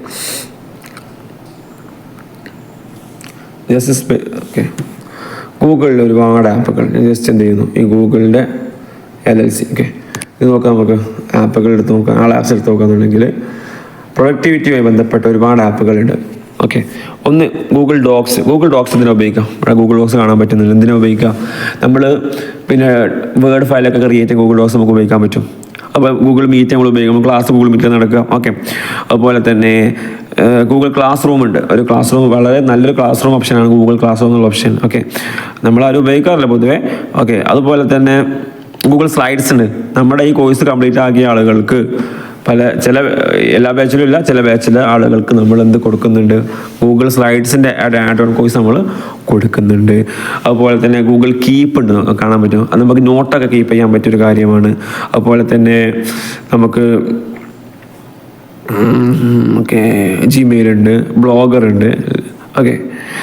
Speaker 1: ഓക്കെ, ഗൂഗിളിൽ ഒരുപാട് ആപ്പുകൾ. ജസ്റ്റ് എന്ത് ചെയ്യുന്നു, ഈ ഗൂഗിളിൻ്റെ LLC. ഓക്കെ, ഇത് നോക്കാം നമുക്ക്. ആപ്പുകൾ എടുത്ത് നോക്കാം, ആപ്സ് എടുത്ത് നോക്കുകയാണെന്നുണ്ടെങ്കിൽ പ്രൊഡക്ടിവിറ്റിയുമായി ബന്ധപ്പെട്ട ഒരുപാട് ആപ്പുകളുണ്ട്. ഓക്കെ, ഒന്ന് ഗൂഗിൾ ഡോക്സ് ഇതിനെ ഉപയോഗിക്കാം. ഇവിടെ ഗൂഗിൾ ഡോക്സ് കാണാൻ പറ്റുന്നില്ല. എന്തിനാ ഉപയോഗിക്കാം, നമ്മൾ പിന്നെ വേർഡ് ഫയലൊക്കെ ക്രിയേറ്റ് ചെയ്യാൻ ഗൂഗിൾ ഡോക്സ് നമുക്ക് ഉപയോഗിക്കാൻ പറ്റും. അപ്പോൾ ഗൂഗിൾ മീറ്റ് നമ്മൾ ഉപയോഗിക്കും, ക്ലാസ് ഗൂഗിൾ മീറ്റിൽ നടക്കുക. ഓക്കെ, അതുപോലെ തന്നെ ഗൂഗിൾ ക്ലാസ് റൂം ഉണ്ട്. ഒരു ക്ലാസ് റൂം, വളരെ നല്ലൊരു ക്ലാസ് റൂം ഓപ്ഷനാണ് ഗൂഗിൾ ക്ലാസ് റൂം എന്നുള്ള ഓപ്ഷൻ. ഓക്കെ, നമ്മളാരും ഉപയോഗിക്കാറില്ല പൊതുവേ. ഓക്കെ, അതുപോലെ തന്നെ ഗൂഗിൾ സ്ലൈഡ്സ് ഉണ്ട്. നമ്മുടെ ഈ കോഴ്സ് കംപ്ലീറ്റ് ആക്കിയ ആളുകൾക്ക് എല്ലാ ബാച്ചിലും ഇല്ല, ചില ബാച്ചിലെ ആളുകൾക്ക് നമ്മൾ എന്ത് കൊടുക്കുന്നുണ്ട്, ഗൂഗിൾ സ്ലൈഡ്സിൻ്റെ ആഡ് ഓൺ കോഴ്സ് നമ്മൾ കൊടുക്കുന്നുണ്ട്. അതുപോലെ തന്നെ ഗൂഗിൾ കീപ്പ് ഉണ്ട്, കാണാൻ പറ്റും. അത് നമുക്ക് നോട്ടൊക്കെ കീപ്പ് ചെയ്യാൻ പറ്റിയൊരു കാര്യമാണ്. അതുപോലെ തന്നെ നമുക്ക് ജിമെയിൽ ഉണ്ട്, ബ്ലോഗർ ഉണ്ട്. ഓക്കെ,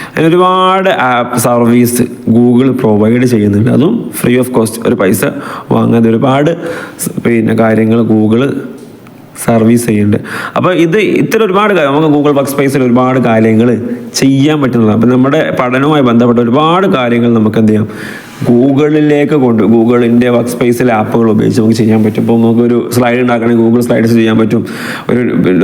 Speaker 1: അങ്ങനെ ഒരുപാട് ആപ്പ് സർവീസ് ഗൂഗിൾ പ്രൊവൈഡ് ചെയ്യുന്നുണ്ട്. അതും ഫ്രീ ഓഫ് കോസ്റ്റ്, ഒരു പൈസ വാങ്ങാതെ ഒരുപാട് പിന്നെ കാര്യങ്ങൾ ഗൂഗിൾ സർവീസ് ചെയ്യുന്നുണ്ട്. അപ്പോൾ ഇത്തരം ഒരുപാട് നമുക്ക് ഗൂഗിൾ വർക്ക് സ്പേസിൽ ഒരുപാട് കാര്യങ്ങൾ ചെയ്യാൻ പറ്റുന്നതാണ്. അപ്പം നമ്മുടെ പഠനവുമായി ബന്ധപ്പെട്ട ഒരുപാട് കാര്യങ്ങൾ നമുക്ക് എന്ത് ചെയ്യാം, ഗൂഗിളിൻ്റെ വർക്ക് സ്പേസിലെ ആപ്പുകൾ ഉപയോഗിച്ച് നമുക്ക് ചെയ്യാൻ പറ്റും. ഇപ്പോൾ നമുക്കൊരു സ്ലൈഡ് ഉണ്ടാക്കണമെങ്കിൽ ഗൂഗിൾ സ്ലൈഡ്സ് ചെയ്യാൻ പറ്റും.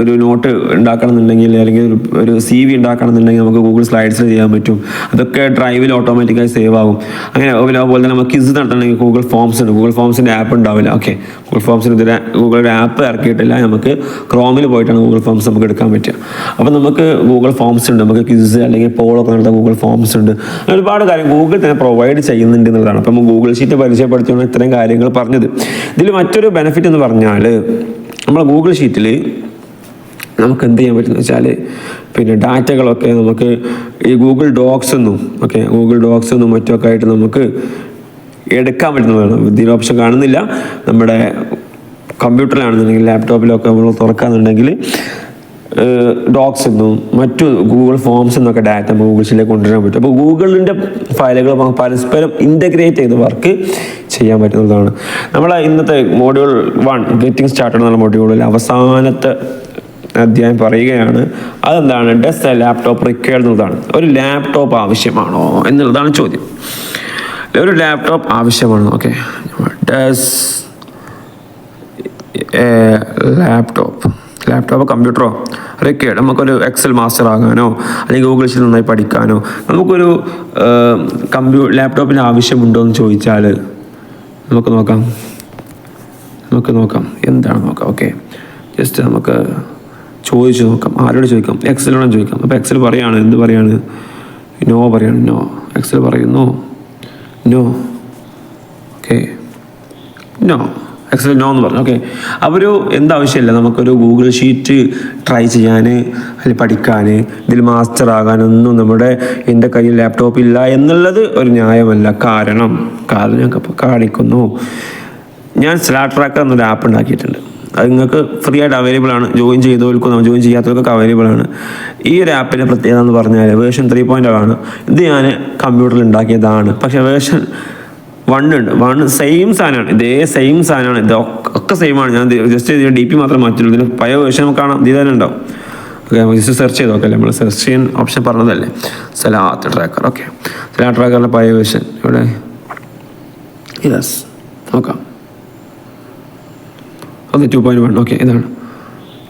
Speaker 1: ഒരു നോട്ട് ഉണ്ടാക്കണമെന്നുണ്ടെങ്കിൽ അല്ലെങ്കിൽ ഒരു CV ഉണ്ടാക്കണമെന്നുണ്ടെങ്കിൽ നമുക്ക് ഗൂഗിൾ സ്ലൈഡ്സിൽ ചെയ്യാൻ പറ്റും. അതൊക്കെ ഡ്രൈവിൽ ഓട്ടോമാറ്റിക്കായി സേവ് ആകും. അങ്ങനെ അതുപോലെ തന്നെ നമുക്ക് ക്വിസ് നടത്തണമെങ്കിൽ ഗൂഗിൾ ഫോംസ് ഉണ്ട്. ഗൂഗിൾ ഫോംസിൻ്റെ ആപ്പ് ഉണ്ടാവില്ല. ഓക്കെ, ഗൂഗിൾ ഫോംസിന് ഇതിലെ ഗൂഗിളുടെ ആപ്പ് ഇറക്കിയിട്ടില്ല. നമുക്ക് ക്രോമിൽ പോയിട്ടാണ് ഗൂഗിൾ ഫോംസ് നമുക്ക് എടുക്കാൻ പറ്റുക. അപ്പോൾ നമുക്ക് ഗൂഗിൾ ഫോംസ് ഉണ്ട്, നമുക്ക് ക്വിസ് അല്ലെങ്കിൽ പോളൊക്കെ നടത്താൻ ഗൂഗിൾ ഫോംസ് ഉണ്ട്. ഒരുപാട് കാര്യം ഗൂഗിൾ തന്നെ പ്രൊവൈഡ് ചെയ്യുന്നുണ്ട് എന്നുള്ളതാണ്. അപ്പം ഗൂഗിൾ ഷീറ്റ് പരിചയപ്പെടുത്തിയാണ് ഇത്രയും കാര്യങ്ങൾ പറഞ്ഞത്. ഇതിൽ മറ്റൊരു ബെനിഫിറ്റ് എന്ന് പറഞ്ഞാൽ നമ്മൾ ഗൂഗിൾ ഷീറ്റിൽ നമുക്ക് എന്ത് ചെയ്യാൻ പറ്റുമെന്ന് വെച്ചാൽ പിന്നെ ഡാറ്റകളൊക്കെ നമുക്ക് ഈ ഗൂഗിൾ ഡോക്സ് എന്നും മറ്റൊക്കെ ആയിട്ട് നമുക്ക് എടുക്കാൻ പറ്റുന്നതാണ്. ഇതിൽ ഓപ്ഷൻ കാണുന്നില്ല. നമ്മുടെ കമ്പ്യൂട്ടറിലാണെന്നുണ്ടെങ്കിൽ ലാപ്ടോപ്പിലൊക്കെ നമ്മൾ തുറക്കാന്നുണ്ടെങ്കിൽ ഡോക്സ് എന്നും മറ്റു ഗൂഗിൾ ഫോംസ് എന്നൊക്കെ ഡാറ്റ നമുക്ക് ഗൂഗിൾ ഷീറ്റിലേക്ക് കൊണ്ടുവരാൻ പറ്റും. അപ്പോൾ ഗൂഗിളിൻ്റെ ഫയലുകൾ പരസ്പരം ഇൻ്റഗ്രേറ്റ് ചെയ്ത് വർക്ക് ചെയ്യാൻ പറ്റുന്നതാണ്. നമ്മളെ ഇന്നത്തെ മൊഡ്യൂൾ 1 ഗെറ്റിംഗ് സ്റ്റാർട്ടഡ് എന്നുള്ള മൊഡ്യൂളിൽ അവസാനത്തെ അധ്യായം പറയുകയാണ്. അതെന്താണ്? ഡസ് എ ലാപ്ടോപ്പ് റിക്വയർഡ് എന്നുള്ളതാണ്. ഒരു ലാപ്ടോപ്പ് ആവശ്യമാണോ എന്നുള്ളതാണ് ചോദ്യം. ഒരു ലാപ്ടോപ്പ് ആവശ്യമാണോ? ഓക്കെ, ഡസ് എ ലാപ്ടോപ്പ് കമ്പ്യൂട്ടറോ റിക്വയർഡ്? നമുക്കൊരു എക്സൽ മാസ്റ്റർ ആകാനോ അല്ലെങ്കിൽ ഗൂഗിൾ ഷീറ്റ് നന്നായി പഠിക്കാനോ നമുക്കൊരു ലാപ്ടോപ്പിന് ആവശ്യമുണ്ടോ എന്ന് ചോദിച്ചാൽ നമുക്ക് നോക്കാം എന്താണ് നോക്കാം. ഓക്കെ, ജസ്റ്റ് നമുക്ക് ചോദിച്ചു നോക്കാം. ആരോട് ചോദിക്കാം? എക്സലിനോട് ചോദിക്കാം. അപ്പോൾ എക്സൽ പറയാണ്, എന്ത് പറയാണ്? നോ പറയാണ്. നോ. എക്സൽ പറയുന്നു no. Okay, no. Excel no എന്ന് പറഞ്ഞു. ഓക്കെ, അപ്പോൾ എന്താവശ്യമില്ല, നമുക്കൊരു ഗൂഗിൾ ഷീറ്റ് ട്രൈ ചെയ്യാൻ അല്ലെങ്കിൽ പഠിക്കാൻ ഇതിൽ മാസ്റ്റർ ആകാനൊന്നും എൻ്റെ കയ്യിൽ ലാപ്ടോപ്പ് ഇല്ല എന്നുള്ളത് ഒരു ന്യായമല്ല. കാരണം ഞാൻ കാണിക്കുന്നു. ഞാൻ സ്ലാറ്റ് ട്രാക്കർ എന്നൊരു ആപ്പ് ഉണ്ടാക്കിയിട്ടുണ്ട്. അത് നിങ്ങൾക്ക് ഫ്രീ ആയിട്ട് അവൈലബിൾ ആണ്. ജോയിൻ ചെയ്തവർക്കും ജോയിൻ ചെയ്യാത്തവർക്കൊക്കെ അവൈലബിൾ ആണ്. ഈ ഒരു ആപ്പിൻ്റെ പ്രത്യേകത എന്ന് പറഞ്ഞാൽ വേർഷൻ 3.0 ആണ്. ഇത് ഞാൻ കമ്പ്യൂട്ടറിൽ ഉണ്ടാക്കിയതാണ്. പക്ഷേ വേർഷൻ 1 ഉണ്ട്. 1 സെയിം സാധനമാണ്. ഇതേ സെയിം സാധനമാണ്. ഇതൊക്കെ സെയിമാണ്. ഞാൻ ജസ്റ്റ് DP മാത്രം മാറ്റുള്ളൂ. ഇതിന് പഴയ വേർഷൻ നമുക്ക് കാണാം. ഇത് തന്നെ ഉണ്ടാവും. ഓക്കെ, ജസ്റ്റ് സെർച്ച് ചെയ്ത് നോക്കല്ലേ. നമ്മൾ സെർച്ച് ചെയ്യാൻ ഓപ്ഷൻ പറഞ്ഞതല്ലേ, സ്ലാറ്റ് ട്രാക്കർ. ഓക്കെ, സ്ലാറ്റ് ട്രാക്കറിൻ്റെ പഴയ വേർഷൻ ഇവിടെ നോക്കാം. ഓക്കെ, 2.1. ഓക്കെ, ഇതാണ്.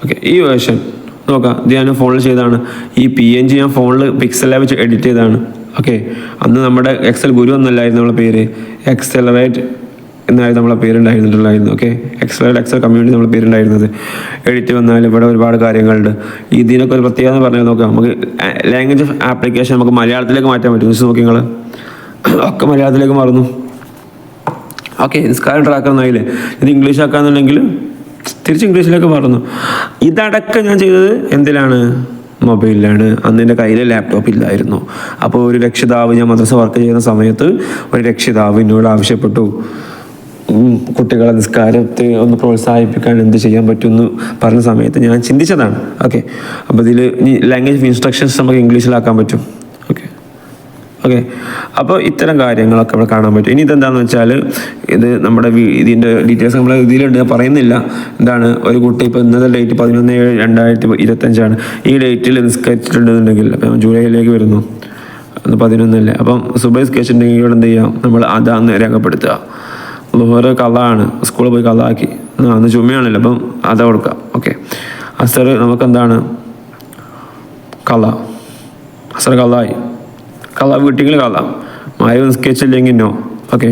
Speaker 1: ഓക്കെ, ഈ വേർഷൻ നോക്കാം. ഇത് ഞാൻ ഫോണിൽ ചെയ്തതാണ്. ഈ PNG ഞാൻ ഫോണിൽ പിക്സലിൽ വെച്ച് എഡിറ്റ് ചെയ്തതാണ്. ഓക്കെ, അന്ന് നമ്മുടെ എക്സൽ ഗുരു എന്നല്ലായിരുന്നു നമ്മളെ പേര്, എക്സലറേറ്റ് എന്നായിരുന്നു നമ്മളെ പേരുണ്ടായിരുന്നിട്ടുണ്ടായിരുന്നു. ഓക്കെ, എക്സൽ കമ്മ്യൂണിറ്റി നമ്മളെ പേരുണ്ടായിരുന്നത്. എഡിറ്റ് വന്നാൽ ഇവിടെ ഒരുപാട് കാര്യങ്ങളുണ്ട്. ഇതിനൊക്കെ ഒരു പ്രത്യേകത എന്ന് പറഞ്ഞാൽ നോക്കാം, നമുക്ക് ലാംഗ്വേജ് ഓഫ് ആപ്ലിക്കേഷൻ നമുക്ക് മലയാളത്തിലേക്ക് മാറ്റാൻ പറ്റും. നോക്കി നിങ്ങൾ ഒക്കെ മലയാളത്തിലേക്ക് മാറുന്നു. ഓക്കെ, നിസ്കാരം ട്രാക്കർ എന്നായില്ലേ. ഇത് ഇംഗ്ലീഷ് ആക്കാന്നുണ്ടെങ്കിൽ തിരിച്ച് ഇംഗ്ലീഷിലേക്ക് മാറുന്നു. ഇതടക്കം ഞാൻ ചെയ്തത് എന്തിലാണ്? മൊബൈലിലാണ്. അന്ന് എൻ്റെ കയ്യിൽ ലാപ്ടോപ്പ് ഇല്ലായിരുന്നു. അപ്പോൾ ഒരു രക്ഷിതാവ്, ഞാൻ മദ്രസ വർക്ക് ചെയ്യുന്ന സമയത്ത് ഒരു രക്ഷിതാവ് എന്നോട് ആവശ്യപ്പെട്ടു, കുട്ടികളെ നിസ്കാരത്തെ ഒന്ന് പ്രോത്സാഹിപ്പിക്കാൻ എന്ത് ചെയ്യാൻ പറ്റുമെന്ന് പറഞ്ഞ സമയത്ത് ഞാൻ ചിന്തിച്ചതാണ്. ഓക്കെ, അപ്പോൾ ഇതിൽ ലാംഗ്വേജ് ഓഫ് ഇൻസ്ട്രക്ഷൻസ് നമുക്ക് ഇംഗ്ലീഷിലാക്കാൻ പറ്റും. ഓക്കെ, അപ്പോൾ ഇത്തരം കാര്യങ്ങളൊക്കെ ഇവിടെ കാണാൻ പറ്റും. ഇനി ഇതെന്താണെന്ന് വെച്ചാൽ, ഇത് നമ്മുടെ ഇതിൻ്റെ ഡീറ്റെയിൽസ് നമ്മൾ ഇതിലുണ്ട്, ഞാൻ പറയുന്നില്ല. എന്താണ്, ഒരു കുട്ടി ഇപ്പോൾ ഇന്നത്തെ ഡേറ്റ് 11/7/2025 ഈ ഡേറ്റിൽ നിസ്കരിച്ചിട്ടുണ്ടെന്നുണ്ടെങ്കിൽ, അപ്പം ജൂലൈയിലേക്ക് വരുന്നു, 11 അപ്പം സുബൈ നിസ്കരിച്ചിട്ടുണ്ടെങ്കിൽ ഇവിടെ എന്ത് ചെയ്യാം, നമ്മൾ അതാന്ന് രേഖപ്പെടുത്തുക. വേറെ കള്ളാണ്, സ്കൂളിൽ പോയി കള്ളാക്കി, അന്ന് ചുമയാണല്ലോ, അപ്പം അത കൊടുക്കുക. ഓക്കെ, അസർ നമുക്കെന്താണ്, അസർ കള്ളായി, വീട്ടിൽ മായ നിസ്കരിച്ചില്ലെങ്കിൽ നോ. ഓക്കെ,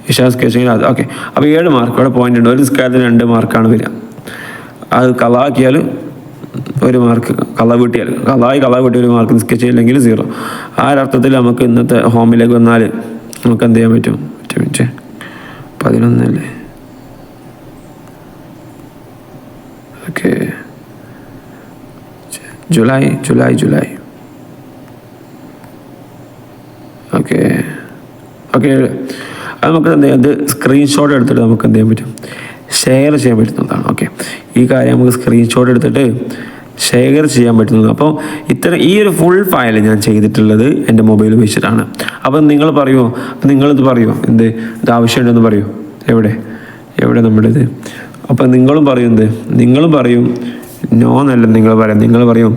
Speaker 1: ഇഷാ നിസ്കരിച്ചെങ്കിൽ അത്. ഓക്കെ, അപ്പോൾ 7 മാർക്ക് ഇവിടെ പോയിന്റ് ഉണ്ട്. ഒരു നിസ്കാരത്തിന് 2 മാർക്കാണ് വരിക. അത് കള്ളാക്കിയാൽ 1 മാർക്ക്, വീട്ടിയാൽ വീട്ടിൽ 1 മാർക്ക്, നിസ്കരിച്ചില്ലെങ്കിൽ 0. ആ ഒരർത്ഥത്തിൽ നമുക്ക് ഇന്നത്തെ ഹോമിലേക്ക് വന്നാൽ നമുക്ക് എന്ത് ചെയ്യാൻ പറ്റും? 11 ഓക്കെ, ജൂലൈ. ഓക്കെ, അത് നമുക്ക് എന്ത് ചെയ്യാം, അത് സ്ക്രീൻഷോട്ട് എടുത്തിട്ട് നമുക്ക് എന്ത് ചെയ്യാൻ പറ്റും? ഷെയർ ചെയ്യാൻ പറ്റുന്നതാണ്. ഓക്കെ, ഈ കാര്യം നമുക്ക് സ്ക്രീൻഷോട്ട് എടുത്തിട്ട് ഷെയർ ചെയ്യാൻ പറ്റുന്നത്. അപ്പോൾ ഈ ഒരു ഫുൾ ഫയൽ ഞാൻ ചെയ്തിട്ടുള്ളത് എൻ്റെ മൊബൈൽ വെച്ചിട്ടാണ്. അപ്പം നിങ്ങൾ പറയുമോ, നിങ്ങളിത് പറയുമോ, ഇത് ആവശ്യമുണ്ടെന്ന് പറയൂ. എവിടെ നമ്മുടെ ഇത്? അപ്പം നിങ്ങളും പറയും നോ എന്നല്ല നിങ്ങൾ പറയും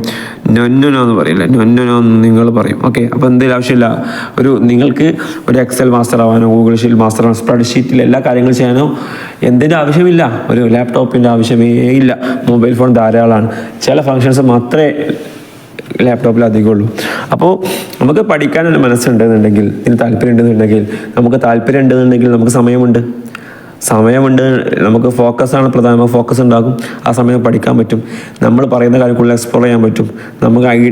Speaker 1: നൊന്നോ എന്ന് പറയില്ല, നൊന്നോ നിങ്ങൾ പറയും. ഓക്കെ, അപ്പോൾ എന്തെങ്കിലും ആവശ്യമില്ല, നിങ്ങൾക്ക് ഒരു എക്സൽ മാസ്റ്റർ ആവാനോ ഗൂഗിൾ ഷീറ്റ് മാസ്റ്റർ ആവാനോ സ്പ്രെഡ് ഷീറ്റിൽ എല്ലാ കാര്യങ്ങളും ചെയ്യാനോ എന്തിൻ്റെ ആവശ്യമില്ല, ഒരു ലാപ്ടോപ്പിൻ്റെ ആവശ്യമേ ഇല്ല. മൊബൈൽ ഫോൺ ധാരാളമാണ്. ചില ഫങ്ഷൻസ് മാത്രമേ ലാപ്ടോപ്പിൽ അധികമുള്ളൂ. അപ്പോൾ നമുക്ക് പഠിക്കാനൊരു മനസ്സുണ്ടെന്നുണ്ടെങ്കിൽ, ഇതിന് താല്പര്യം ഉണ്ടെന്നുണ്ടെങ്കിൽ നമുക്ക് സമയമുണ്ട്, നമുക്ക് ഫോക്കസാണ് പ്രധാനം. ഫോക്കസ് ഉണ്ടാകും, ആ സമയം പഠിക്കാൻ പറ്റും, നമ്മൾ പറയുന്ന കാര്യം കൂടുതൽ എക്സ്പ്ലോർ ചെയ്യാൻ പറ്റും.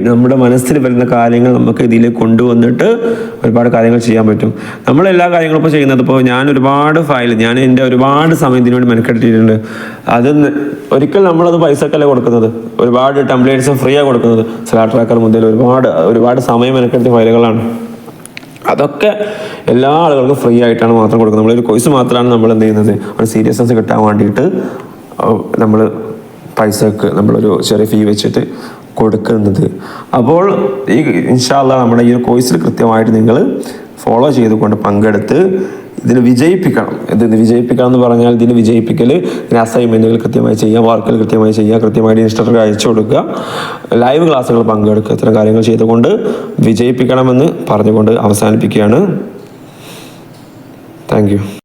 Speaker 1: നമ്മുടെ മനസ്സിൽ വരുന്ന കാര്യങ്ങൾ നമുക്ക് ഇതിലേക്ക് കൊണ്ടുവന്നിട്ട് ഒരുപാട് കാര്യങ്ങൾ ചെയ്യാൻ പറ്റും. നമ്മളെല്ലാ കാര്യങ്ങളും ഇപ്പോൾ ചെയ്യുന്നത്, ഇപ്പോൾ ഞാൻ എൻ്റെ ഒരുപാട് സമയം ഇതിനു വേണ്ടി മെനക്കെടുത്തിട്ടുണ്ട്. അത് ഒരിക്കൽ നമ്മളത് പൈസക്കല്ല കൊടുക്കുന്നത്, ഒരുപാട് ടെംപ്ലേറ്റ്സ് ഫ്രീ ആണ് കൊടുക്കുന്നത്. സ്ലാറ്റ് ട്രാക്കർ മുതൽ ഒരുപാട് സമയം മെനക്കെടുത്തിയ ഫയലുകളാണ്. അതൊക്കെ എല്ലാ ആളുകൾക്കും ഫ്രീ ആയിട്ടാണ് മാത്രം കൊടുക്കുന്നത്. നമ്മളൊരു കോഴ്സ് മാത്രമാണ് നമ്മൾ എന്ത് ചെയ്യുന്നത്, ഒരു സീരിയസ്നെസ് കിട്ടാൻ വേണ്ടിയിട്ട് നമ്മൾ പൈസക്ക് നമ്മളൊരു ചെറിയ ഫീ വെച്ചിട്ട് കൊടുക്കുന്നത്. അപ്പോൾ ഈ ഇൻഷാ അല്ലാഹ് നമ്മുടെ ഈ ഒരു കോഴ്സിൽ കൃത്യമായിട്ട് നിങ്ങൾ ഫോളോ ചെയ്തുകൊണ്ട് പങ്കെടുത്ത് ഇതിന് വിജയിപ്പിക്കണം. വിജയിപ്പിക്കണം എന്ന് പറഞ്ഞാൽ ഇതിന് വിജയിപ്പിക്കൽ, ഇതിന് അസൈൻമെൻറ്റുകൾ കൃത്യമായി ചെയ്യുക, വർക്കുകൾ കൃത്യമായി ചെയ്യുക, കൃത്യമായിട്ട് ഇൻസ്ട്രക്ടർക്ക് അയച്ചു കൊടുക്കുക, ലൈവ് ക്ലാസ്സുകൾ പങ്കെടുക്കുക, ഇത്തരം കാര്യങ്ങൾ ചെയ്തുകൊണ്ട് വിജയിപ്പിക്കണമെന്ന് പറഞ്ഞുകൊണ്ട് അവസാനിപ്പിക്കുകയാണ്. Thank you.